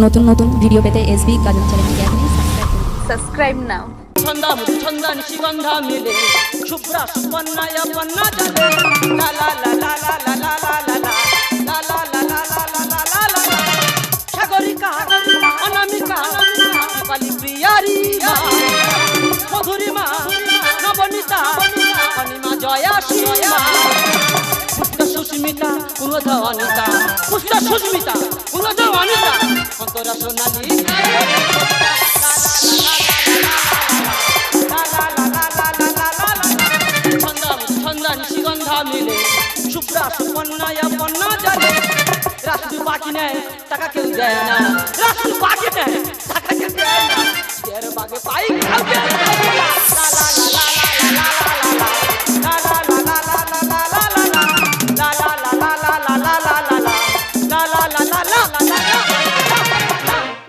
নতুন নতুন ভিডিও পেতে এসবি কাজল চ্যানেলটিকে এখনই সাবস্ক্রাইব নাও। ছন্দা ছন্দা নিশিগন্ধা মিলে শুভ্রা সুপর্ণায় পন্না জলে লা লা লা লা লা লা লা লা লা লা লা লা লা লা লা লা লা সাগরিকা অনামিকা বালি প্রিয়ারি মধুরিমা নবনীতা অনিমা জয়া শিমা পুষ্ট সুস্মিতা পুরোধ অনিতা পুষ্ট সুস্মিতা পুরোধ অনিতা অন্তরা সোনালী নিশিগন্ধা মিলে শুভ্রা সুপর্ণায় পন্না জলে রাষ্ট্র বাকি নেয় টাকা কেউ দেয় না রাষ্ট্র বাকি নেয় টাকা কেউ দেয় না এর বাগে পাই খাবে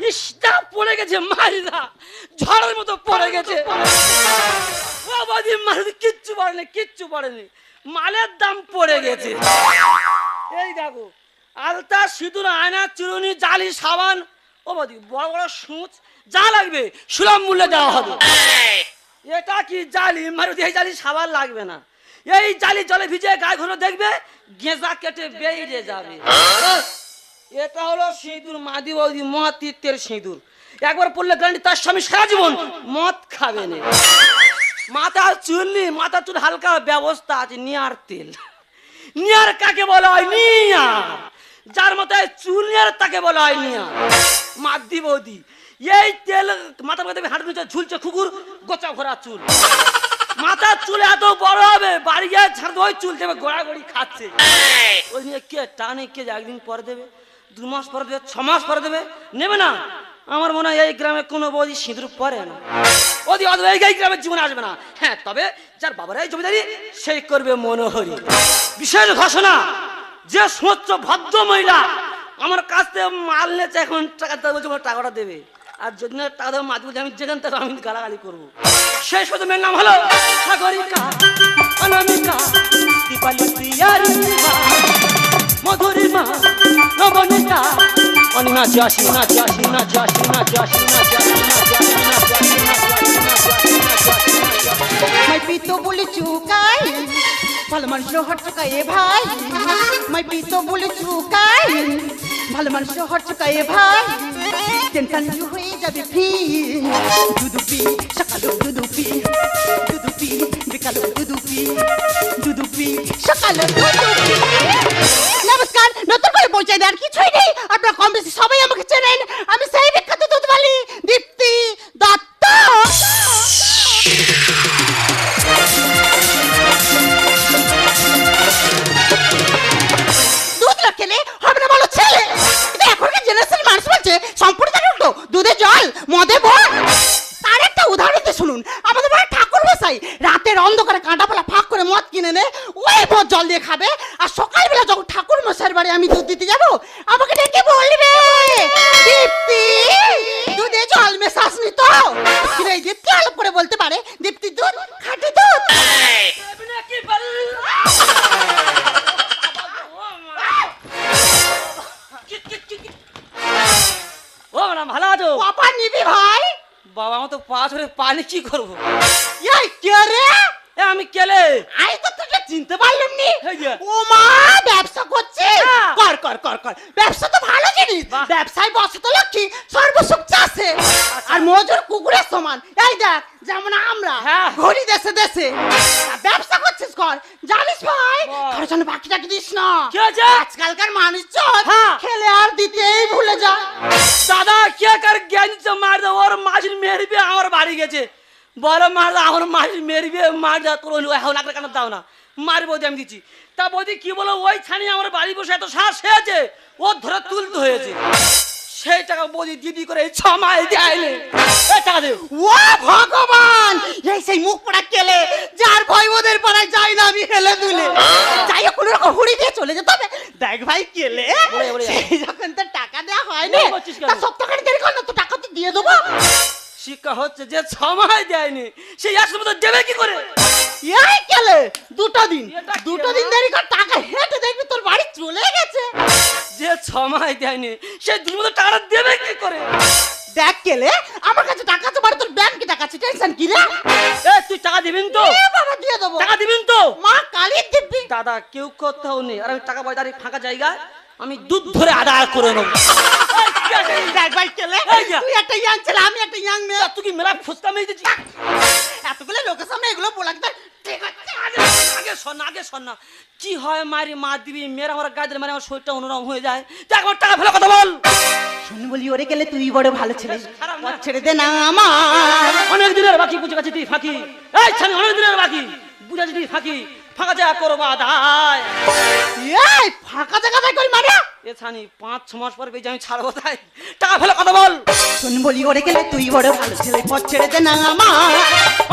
ইস্টা পড়ে গেছে মারিদা ঝড়ের মতো পড়ে গেছে কিচ্ছু পড়েনি কিচ্ছু পড়েনি মালের দাম পড়ে গেছে এই দেখো আলতা সিঁদুর আয়না চিরুনি জালি সাবান ও বাদি বড় বড় সুচ যা লাগবে সুলভ মূল্যে দেওয়া হবে এটা কি জালি মারুতি এই জালি সাবান লাগবে না এই জালি জলে ভিজে গায়ে ঘুরে দেখবে গেঁজা কেটে বেরিয়ে যাবে এটা হলো সিঁদুর মাদি বৌদি মহাতীর্থের সিঁদুর একবার পড়লে গ্যারান্টি তার স্বামী সারা জীবন মদ খাবে না মাথা চুল হালকা ব্যবস্থা আছে নিয়ার তেল নিয়ার কাকে বলা হয় নিয়ার যার মাথায় চুল নিয়ার তাকে বলা হয় নিয়ার মাদি বৌদি এই তেল মাথার মধ্যে হাঁটু নিচে ঝুলছে কুকুর গোচা ভরা চুল মাথার চুল এত বড় হবে বাড়ি গিয়ে ছাড়তে ওই চুল দেবে গোড়াগড়ি খাচ্ছে ওই নিয়ে কে টানে কে একদিন পরে দেবে 2 মাস পরে দেবে 6 মাস পরে দেবে নেবে না আমার মনে হয় এই গ্রামে কোনো বৌদি সিঁদুর পরে না ওদি এই গ্রামের জীবনে আসবে না হ্যাঁ তবে যার বাবারাই জমিদারি সেই করবে মনোহরি বিশেষ ঘোষণা যে সমস্ত ভদ্র মহিলা আমার কাছ থেকে মাল নিয়েছে এখন টাকা দেবে বলছে টাকাটা দেবে আর যদি না টাকা দেবে মাঝে মাঝে আমি যেখান থেকে আমি গালাগালি করবো সেই শুধু মেয়ের নাম হলো সাগরিকা অনামিকা দীপালি প্রিয়ারি মধুরিমা নবনীতা অনিমা চাষি না চাষি না চাষি না চাষি না চাষি না চাষি না চাষি না मैं पीतो बोले चुकाई ভালো মানুষ হট চুকায়ে ভাই मैं पीतो बोले चुकाई ভালো মানুষ হট চুকায়ে ভাই টেনশন হয়ে যাবে ফি দুদুপি সকালে দুদুপি দুদুপি বিকালে দুদুপি দুদুপি সকালে দুদুপি নমস্কার নতুন করে পৌঁছে দেওয়ার কিছুই নেই আপনারা কম বেশি সবাই আমাকে চেনেন আমি সেই বিখ্যাত দুধওয়ালি দীপ্তি দত্ত দুধ না খেলে হবে না বলো ছেলে কিন্তু এখনকার জেনারেশন মানুষ বলছে সম্পূর্ণ উল্টো দুধে জল মদে ভর তার একটা উদাহরণ দিয়ে শুনুন আমাদের বাড়ির ঠাকুর মশাই রাতের অন্ধকারে কাঁটাপালা ফাঁক করে মদ কিনে নে ওই মদ জল দিয়ে খাবে আর সকালবেলা যখন ঠাকুর মশাইয়ের বাড়ি আমি দুধ দিতে যাবো আমাকে ডেকে বলবে দীপ্তি দুধে জল মেশাসনি তো কিন্তু এই দীপ্তি আলাপ করে বলতে পারে দীপ্তি দুধ খাঁটি দুধ ও ম্যাডাম ভালো আছো পাপা নিবি ভাই বাবা আমার তো পা ধরে পানি কি করবো এই কে রে আমি কেলে আই তো তোকে চিনতে পারলাম নি এই যে। ও মা ব্যবসা করছে হ্যাঁ। কর কর কর কর ব্যবসা তো ভালো জিনিস বাহ। ব্যবসায় বসে তো লক্ষ্মী সর্বসুখ চাষে আর মজুর কুকুরের সমান এই দেখ যেমন আমরা হ্যাঁ। ঘড়ি দেশে দেশে তা ব্যবসা করছিস কর জানিস ভাই বাহ। কারোর জন্য বাকি টাকি দিস না কি হয়েছে? আজকালকার মানুষজন হ্যাঁ। খেলে আর দিতেই ভুলে যায় দাদা কে কার জ্ঞান মার দে ওর মাঝি মেরবে আমার বাড়ি গেছে বলো মার আমার মাঝি মেরবে মার দা তোর এখন একটা কেন দাও না মার বৌদি আমি দিচ্ছি তা বৌদি কি বলো ওই ছানি আমার বাড়ি বসে এত শ্বাস হয়েছে ও ধরে তুলতে হয়েছে সেই টাকা বৌদি দিদি করে 6 মাস দেয়নি টাকা দেব ও ভগবান এই সেই মুখ পড়া কেলে যার ভয় ওদের পাড়ায় যাই না আমি হেলে দুলে যাই কোনো রকম হুড়ি দিয়ে চলে যেতে হবে দেখ ভাই কেলে ওরে। সেই যখন তো টাকা দেওয়া হয় না ওরে বলছিস কেন? তা সপ্তাহখানি দেরি কর না তো টাকা তো দিয়ে দেবো শিক্ষা হচ্ছে যে সময় দেয়নি সেই একশো মতো দেবে কি করে? এই কেলে দুটো দিন এটা কি দুটো রে? দিন দেরি কর টাকা হেঁটে দেখবি তোর বাড়ি চলে গেছে। যে সময় দেয়নি সেই দুই মতো টাকাটা দেবে কি করে? দেখ কেলে আমার কাছে টাকা আছে, বাড়ি তোর ব্যাংকে টাকা আছে, টেনশন কি রে? এ তুই টাকা দিবেন তো? এ বাবা দিয়ে দেবো, টাকা দিবেন তো? মা কালীর দিব্যি। দাদা কেউ কোথাও নেই, আর আমি টাকা পয়সা ফাঁকা জায়গায় আমি দুধ ধরে আদায় করে নেবো। এই, কি আছে? দেখ ভাই কেলে এই যা। তুই একটা ইয়াং ছেলে, আমি একটা ইয়াং মেয়ে, তুই কি মেলা ফুসকা মেয়ে দিচ্ছিস? এতগুলো লোকের সামনে এগুলো বলা কি তোর ঠিক আছে? আগে শোন না, আগে শোন না। কি হয় মারি মা দিবি মেয়েরা আমার গায়ে দিলে মানে আমার শরীরটা অন্যরকম হয়ে যায়। দেখ আমার টাকা ফেলে কথা বল। শুনি বলি ওরে গেলে তুই বড় ভালো ছেলে, খারাপ না। পথ ছেড়ে দে না আমার। অনেক দিনের বাকি বুঝে গেছি তুই ফাঁকি। এই ছানি অনেক দিনের বাকি বুঝেছি তুই ফাঁকি। ফাঁকা যা করবা দায়। এই ফাঁকা জায়গা তাই করি মানে এ ছানি 5-6 মাস পর বেজে আমি ছাড়বো তাই টাকা ফেলে কথা বল। শুনি বলি ওরে গেলে তুই বড় ভালো ছেলে, পথ ছেড়ে দে না আমার।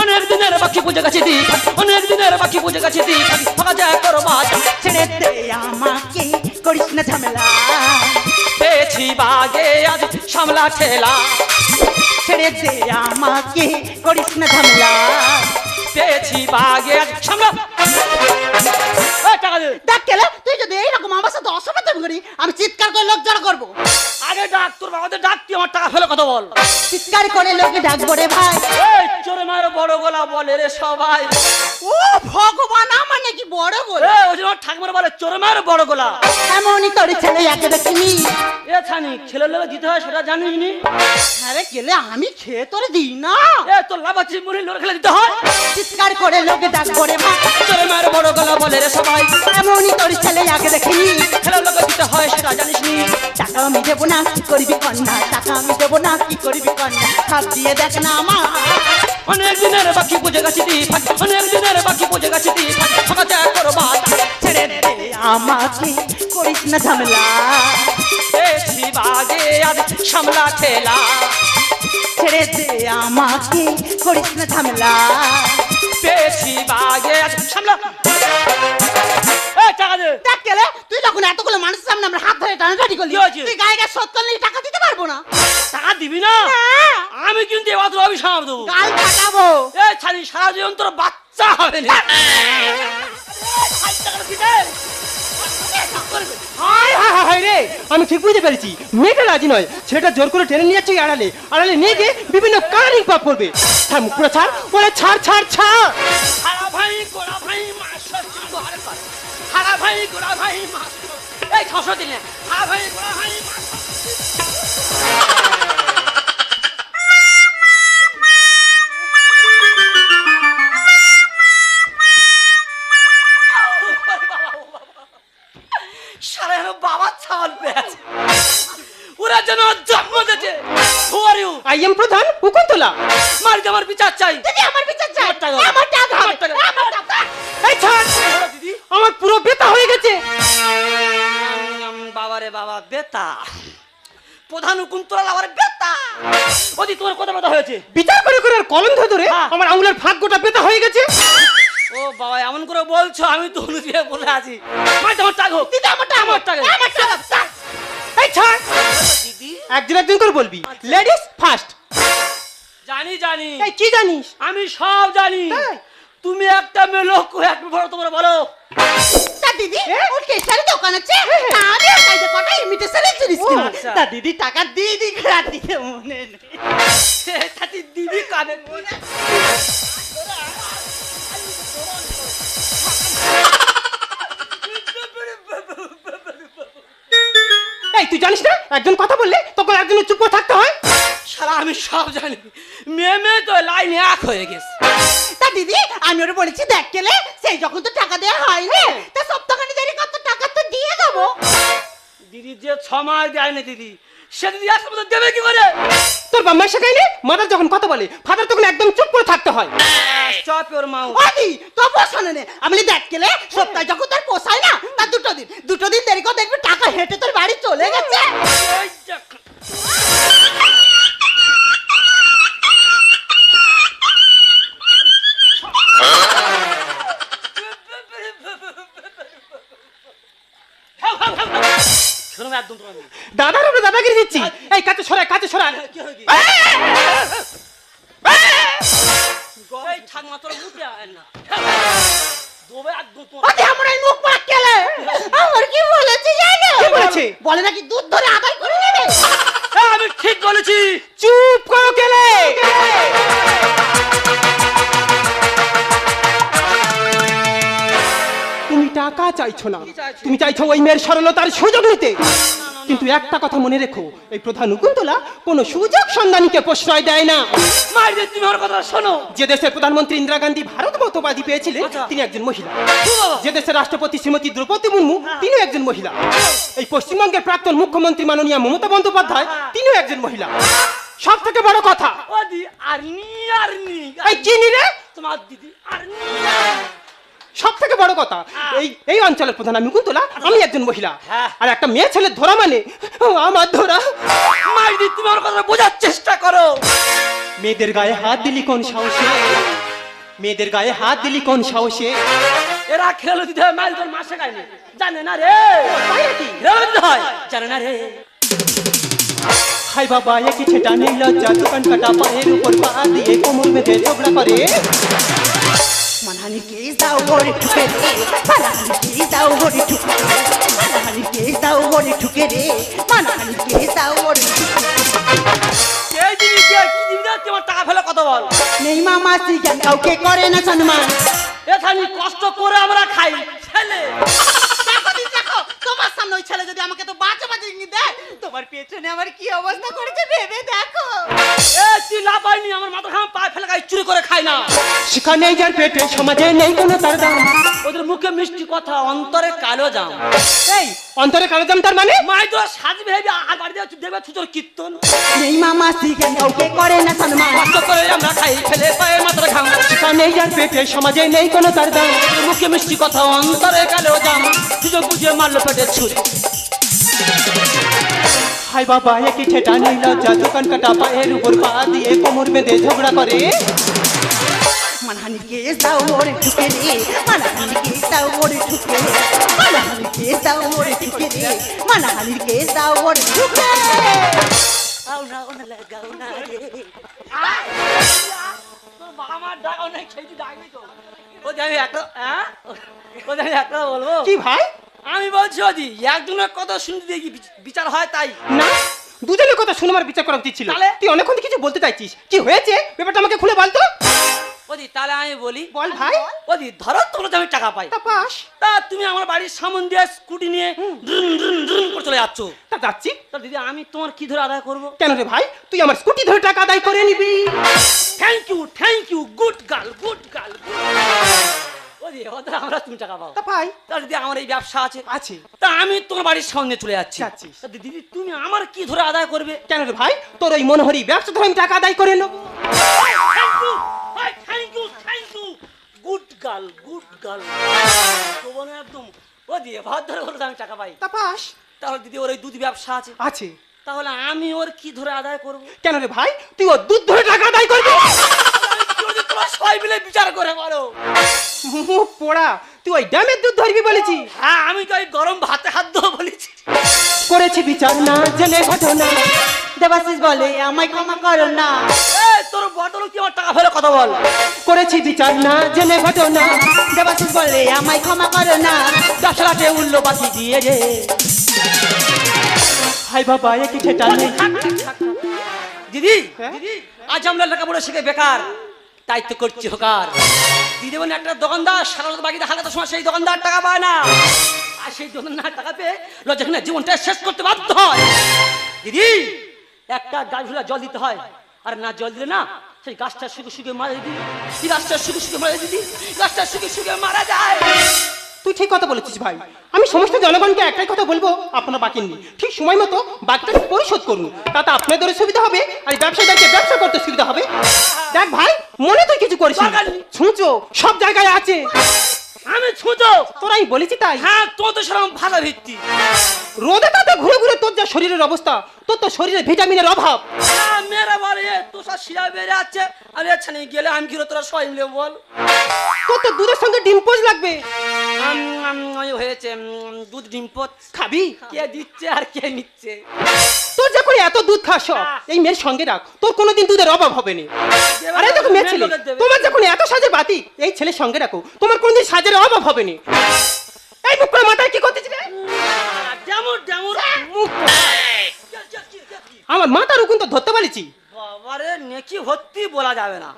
অনেক দিনের বাকি বুঝে গেছি তুই ফাঁকি। অনেক দিনের বাকি বুঝে গেছি তুই ফাঁকি। ফাঁকা যা করবা দায়। ছেড়ে দে আমাকে, করিস না ঝামেলা। পেয়েছি বাগে আজ সামলা ঠেলা। ছেড়ে দে আমাকে, করিস না ঝামেলা। পেয়েছি বাগে আজ সামলা। এই টাকা দে। দেখ কেলে তুই যদি এইরকম আমার সাথে অসমাধান করি আমি চিৎকার করে লোক জড়ো করবো। আগে ডাক তোর বাবাদের ডাক, তুই আমার টাকা ফেলে কথা বল। চিৎকার করে লোকে ডাকবো রে ভাই। এই চোরে মায়ের বড় গলা বলে রে সবাই। ও ভগবান, আমার নাকি বড় বলে। এ ওই জন্য ঠাকুমার বলে চোরে মায়ের বড় গলা। এমনই তোর ছেলে একে দেখিনি। এ ছানি ছেলের লোক দিতে হয় সেটা জানিস নি? আরে গেলে আমি খেয়ে তোরে দিই না। এ তোর লাভাচ্ছি মুড়ি লোক খেলে দিতে হয়। চিৎকার করে লোকে ডাকবো রে ভাই। চোরে মায়ের বড় গলা বলে রে সবাই। এমনই তোর ছেলে আগে দেখিনি। ছেলের লোক দিতে হয় সেটা জানিস নি? টাকা আমি দেবো না, কি করবি কন্যা? টাকা আমি দেবো না, কি করবি কন্যা? হাত দিয়ে দেখ না আমার। অনেক দিনের বাকি বুঝে গেছি তুই ফাঁকি। অনেক দিনের বাকি বুঝে গেছি তুই ফাঁকি। ফাঁকা যা করবা দায়। ছেড়ে দে আমাকে, করিস না ঝামেলা। পেয়েছি বাগে আজ সামলা ঠেলা। ছেড়ে দে আমাকে, করিস না ঝামেলা। পেয়েছি বাগে আজ সামলা। এই টাকা দে। দেখ গেলে তুই যখন এতগুলো মানুষের সামনে আমরা হাত ধরে টানাটানি করলি, কি হয়েছে? তুই গায়ে গায়ে 70 টাকা দিতে পারবো না। টাকা দিবি না? আমি কিন্তু এবার তোর অভিশাপ দেবো। গাল ফাটাবো। এই ছাড়ি সারা জীবন তোর বাচ্চা হবে না। হায় হায় হায় হায় রে, আমি ঠিক বুঝতে পেরেছি মেয়েটা রাজি নয়, ছেলেটা জোর করে টেনে নিয়ে যাচ্ছে আড়ালে। আড়ালে নিয়ে গিয়ে বিভিন্ন কারিং পাপ করবে। ছাড় মুখ পুরো ছাড়, বলে ছাড় ছাড় ছাড়। হারা ভাই গোড়া ভাই মাস হারা ভাই গোড়া ভাই মাস এই 600 দিলে হারা ভাই গোড়া ভাই মাস। সারা বাবা ছাল পেয়েছে ওরা যেন জন্ম দিয়েছে। Who are you? I am প্রধান হুকুমতলা। মারিতে আমার বিচার চাই। দিদি আমার বিচার চাই। আমার টাকা। আমার টাকা আমার হবে। টাকা। আমার টাকা। এই ছাড়, দিদি আমার পুরো বেতা হয়ে গেছে। বাবারে বাবা বেতা প্রধান কুন্তলা আবার বেতা। ওদি তোমার কত বেতা হয়েছে? বিচার করে করে আর কলম ধরে হ্যাঁ। আমার আঙুলের ফাঁক গোটা বেতা হয়ে গেছে। ও বাবা এমন করে বলছো আমি তো অনুযায়ী বলে আছি। মাই তোমার টাকা হোক। দিদি আমার টাকা। আমার টাকা। আমার টাকা। এই ছাড়, দিদি একদিন একদিন করে বলবি লেডিস ফার্স্ট। জানি জানি এই কি জানিস? আমি সব জানি। তাই? তুমি একটা মেয়ে লোক একটা বড় তোমরা বলো। তা দিদি ওর কেসারি দোকান আছে, আমি একাই যে কটা ইমিটেশনের জিনিস ও, কিনি। আচ্ছা। তা দিদি টাকা দিয়ে দি রাতে মনে নেই। তাতে দিদি কানে এই তুই জানিস না একজন কথা বললে তখন একজনের চুপ করে থাকতে হয়। সারা আমি সব জানি। মেয়ে মেয়ে তো লাইনে এক হয়ে গেছে। তা দিদি আমি ওরে বলেছি দেখ কেলে সেই যখন তো টাকা দেওয়া হয়নি, তা সপ্তাহখানি দেরি কত টাকা তো দিয়ে দেবো। দিদি যে সময় দেয়নি দিদি সে দিদি আসলে মতো দেবে কি করে? তোর বাম্মাই শেখায়নি মাদার যখন কথা বলে ফাদার তখন একদম চুপ করে থাকতে হয়। চপ ওর মাও। আদি তো পোষানো নে আমি বলি দেখ কেলে সপ্তাহে যখন তোর পোষায় না তা দুটো দিন দেরি করে দেখবি টাকা হেঁটে তোর বাড়ি চলে গেছে। এই দেখ। শোনো না একদম তোমার দাদার উপরে দাদাগিরি দিচ্ছি। এই কাছে সরাই কাছে সরাই। কি হয়ে গেছে? বলেছি। চুপ করো গেলে। তুমি টাকা চাইছো না, তুমি চাইছো ওই মেয়ের সরলতার সুযোগ নিতে। কিন্তু একটা কথা মনে রেখো, এই প্রধান মুকুন্দলা কোনো সুযোগ সন্ধানীকে প্রশ্রয় দেয় না। মাইরে তুমি আমার কথা শোনো। যে দেশের প্রধানমন্ত্রী ইন্দিরা গান্ধী ভারতবর্ষবাদী পেয়েছিলেন, আচ্ছা। তিনি একজন মহিলা। বাবা। যে দেশের রাষ্ট্রপতি শ্রীমতী দ্রৌপদী মুর্মু, তিনিও একজন মহিলা। এই পশ্চিমবঙ্গের প্রাক্তন মুখ্যমন্ত্রী মাননীয় মমতা বন্দ্যোপাধ্যায়, তিনিও একজন মহিলা। সব থেকে বড় কথা, ওদি আরনি আরনি এই চিনি রে, তোমার দিদি আরনি। সব থেকে বড় কথা, এই এই অঞ্চলের প্রধান আমি মুকুন্দলা, আমি একজন মহিলা। হ্যাঁ। আর একটা মেয়ে ছেলে ধরা মানে আমার ধরা। মাইরে তুমি আমার কথা বোঝার চেষ্টা করো। মেয়েদের গায়ে হাত দিলি কোন সাহসে, মেয়েদের গায়ে হাত দিলি কোন সাহসে। এরা খেলো দিতে হয়, মাইল তোর মাসে খায়নি জানে না রে। তাই নাকি? খেলো দিতে হয় জানে না রে। হাই বাবা একই ছেটা নেই লজ্জা, দোকান কাটা পায়ের উপর পা দিয়ে কোমর বেঁধে ঝগড়া করে। মানহানি কেস দাও ওরে ঠুকে রে, মানহানি কেস দাও ওরে ঠুকে রে, মানহানি কেস দাও ওরে ঠুকে রে, মানহানি কেস দাও ওরে ঠুকে রে। এই জিনিস দিয়ে কি দিবি না, তোমার টাকা ফেলে কত বল। নেই মামা সিগান কাউকে করে না সম্মান। এখানে কষ্ট করে আমরা খাই ছেলে। দেখো দিদি দেখো, তোমার সামনে ওই ছেলে যদি আমাকে তো বাঁচা বাঁচা ইঙ্গিত দেয়, তোমার পেছনে আমার কি অবস্থা করেছে ভেবে দেখো। এ তুই লাপাইনি, আমার মাথা খাম পা ফেলে খাই, চুরি করে খাই না। শিখা নেই যার পেটে, সমাজে নেই কোনো তার দাম। ওদের মুখে মিষ্টি কথা, অন্তরে কালো জাম। এই অন্তরে কালো দাম তার মানে? মাই তোরা সাজবে হেবি আর বাড়ি দিয়ে দেখবে ছুতোর কীর্তন। নেই মামা সিগান কাউকে করে না সম্মান। কষ্ট করে আমরা খাই ফেলে পায়ে মাথার ঘাম। শিখা নেই যার পেটে, সমাজে নেই কোনো তার দাম। ওদের মুখে মিষ্টি কথা, অন্তরে কালো জাম। সুযোগ বুঝে মারলো পেটে ছুরি। হাই বাবা একই ছেটা নেই লজ্জা, দোকান কাটা পায়ের উপর পা দিয়ে কোমর বেঁধে ঝগড়া করে। মানহানি কেস দাও ওরে ঠুকে রে, মানহানি কেস দাও ওরে ঠুকে রে, মানহানি কেস দাও ওরে ঠুকে রে, মানহানি কেস দাও ওরে ঠুকে রে। আউনা ওনা লাগাও না রে। তোর বাবা মার ডাক অনেক খেয়েছি, ডাকবি তো। ও আমি একটা আমি একটা বলবো কি ভাই? আমি বলছি ওদি একজনের কথা শুনতে দেখি বিচার হয় তাই না, দুজনের কথা শুনে আমার বিচার করা উচিত ছিল। তাহলে? তুই অনেকক্ষণ কিছু বলতে চাইছিস, কি হয়েছে ব্যাপারটা আমাকে খুলে বল তো। ওদি তাহলে আমি বলি। বল ভাই। ওদি ধরো তোমরা আমি টাকা পাই, তা পাস। তা তুমি আমার বাড়ির সামন দিয়ে স্কুটি নিয়ে ড্রুন ড্রুন ড্রুন করে চলে যাচ্ছ। তা যাচ্ছি। তা দিদি আমি তোমার কি ধরে আদায় করবো? কেন রে ভাই, তুই আমার স্কুটি ধরে টাকা আদায় করে নিবি? Thank you good girl good girl. ওদি ওদের আমরা তুমি টাকা পাও। তা ভাই। তা দিদি আমার এই ব্যবসা আছে, আছে। তা আমি তোমার বাড়ির সামনে চলে যাচ্ছি। যাচ্ছিস। তা দিদি তুমি আমার কি ধরে আদায় করবে? কেন রে ভাই, তোর ওই মনোহরি ব্যবসা ধরে আমি টাকা আদায় করে নেবো। Thank you good girl good girl. তো বলে একদম ও দিয়ে ভাত ধরে করে আমি টাকা পাই। তা পাস। তাহলে দিদি ওর এই দুধ ব্যবসা আছে, আছে। তাহলে আমি ওর কি ধরে আদায় করবো? কেন রে ভাই, তুই ওর দুধ ধরে টাকা আদায় করবি? তোমরা সবাই মিলে বিচার করে পারো। মুখ পোড়া, তুই ওই ড্যামের দুধ ধরবি বলেছি? হ্যাঁ আমি তো ওই গরম ভাতে হাত দেবো বলেছি। করেছি বিচার না জেনে ঘটনা। দেবাশিস বলে আমায় ক্ষমা করো না। তোর বটল কি আমার টাকা ফেলে কথা বল। করেছি বিচার না জেনে ঘটনা। দেবাশিস বলে আমায় ক্ষমা করো না। ব্যবসাটাকে উল্লো বাকি দিয়ে রে। হাই বাবা একই ঠেটা নেই। দিদি হ্যাঁ? দিদি আজ আমরা লেখাপড়া শিখে বেকার, তাই তো করছি হোকার। দিদি বলে একটা দোকানদার সারা বাকিতে হালকা সময় সেই দোকানদার টাকা পায় না, আর সেই দোকানদার টাকা পেয়ে লজ্জাখানে জীবনটা শেষ করতে বাধ্য হয়। দিদি একটা গাছ ভুলা জল দিতে হয়, আর না জল দিলে না সেই গাছটা শুকে শুকে মারা দিদি। এই গাছটা শুকে শুকে মারা দিদি, গাছটা শুকে শুকে মারা যায়। তুই ঠিক কথা বলেছিস ভাই। আমি সমস্ত জনগণকে একটাই কথা বলবো, আপনারা বাকি নিন ঠিক সময় মতো বাকিটা পরিশোধ করুন, তাতে আপনাদের সুবিধা হবে আর ব্যবসায়ীদেরকে ব্যবসা করতে সুবিধা হবে। দেখ ভাই, মনে তুই কিছু করিস না, ছুঁচো সব জায়গায় আছে। আমি ছুঁচো? তোরা আমি বলেছি তাই। হ্যাঁ তো তো সেরকম ভালো ভিত্তি। রোদে তাতে ঘুরে ঘুরে তোর যা শরীরের অবস্থা, তোর তো শরীরে ভিটামিনের অভাব। মেয়েরা বলে তোর সব শিরা বেড়ে যাচ্ছে, আমি এখানে গেলে আমি কি তোরা সবাই মিলে বল। তোর তো দুধের সঙ্গে ডিম পোজ লাগবে। হয়েছে দুধ ডিম পোচ খাবি? কে দিচ্ছে আর কে নিচ্ছে? তোর যখন এত দুধ খাস এই মেয়ের সঙ্গে রাখ, তোর কোনোদিন দুধের অভাব হবে না। আরে দেখো মেয়ে ছেলে, তোমার যখন এত সাজে বাতি, এই ছেলের সঙ্গে রাখো, তোমার কোনোদিন সাজের অভাব হবে না। এই মুখের মাথায় কি করতেছিস রে? যেমন যেমন আমার মাথার উকুন তো ধরতে পারিছি। বাবারে নেকি ভর্তি বলা যাবে না।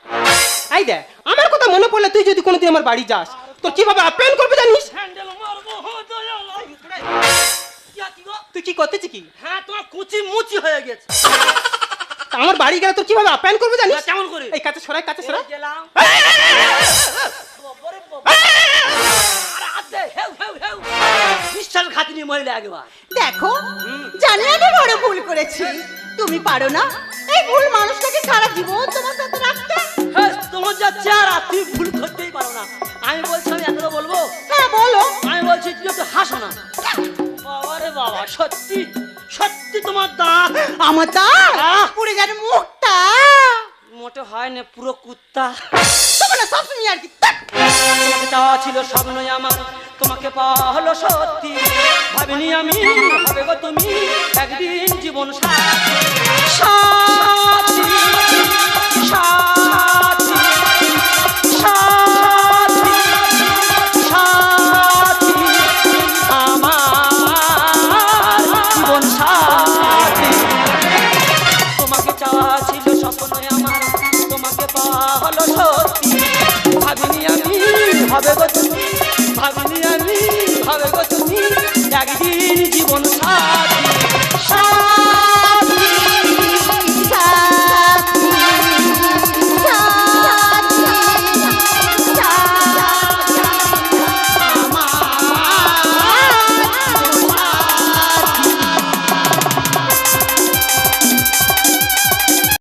এই দেখ আমার কথা মনে পড়লে তুই যদি কোনোদিন আমার বাড়ি যাস তোর কিভাবে আপ্যায়ন করবে জানিস? হ্যান্ডেল মারবো তুই কি করতেছি কি? হ্যাঁ তোমার কুচি মুচি হয়ে গেছে। তা আমার বাড়ি গেলে তোর কিভাবে আপ্যায়ন করবে জানিস? কেমন করে? এই কাছে সরাই কাছে সরাই। এই গেলাম। বাবারে বাবা। আরে আদে হেউ হেউ হেউ। নিশ্চয় খাতিনি মহিলা একবার। দেখো জানি আমি বড় ভুল করেছি, তুমি পারো না এই ভুল মানুষটাকে সারা জীবন তোমার সাথে রাখতে। হ্যাঁ তোমার যা চেহারা তুমি ভুল করতেই পারো না। আমি বলছি আমি এতটা বলবো? হ্যাঁ বলো। আমি বলছি তুই একটু হাসো না। বাবারে বাবা সত্যি সত্যি তোমার দাঁত আমার দাঁত পুড়ে যার মুখটা মোটে হয় না পুরো কুত্তা। তোমার না সবসময় আর কি। তোমাকে চাওয়া ছিল স্বপ্নই আমার, তোমাকে পাওয়া হলো সত্যি। ভাবিনি আমি হবে গো তুমি একদিন জীবন সাথী। সাথী সাথী সাথী সাথী আমার জীবন সাথী। তোমাকে চাওয়া ছিল স্বপ্নই আমার, তোমাকে পাওয়া হলো সত্যি। ভাবিনি আমি হবে গো তুমি, ভাবিনি আমি হবে গো তুমি একদিন জীবন সাথী।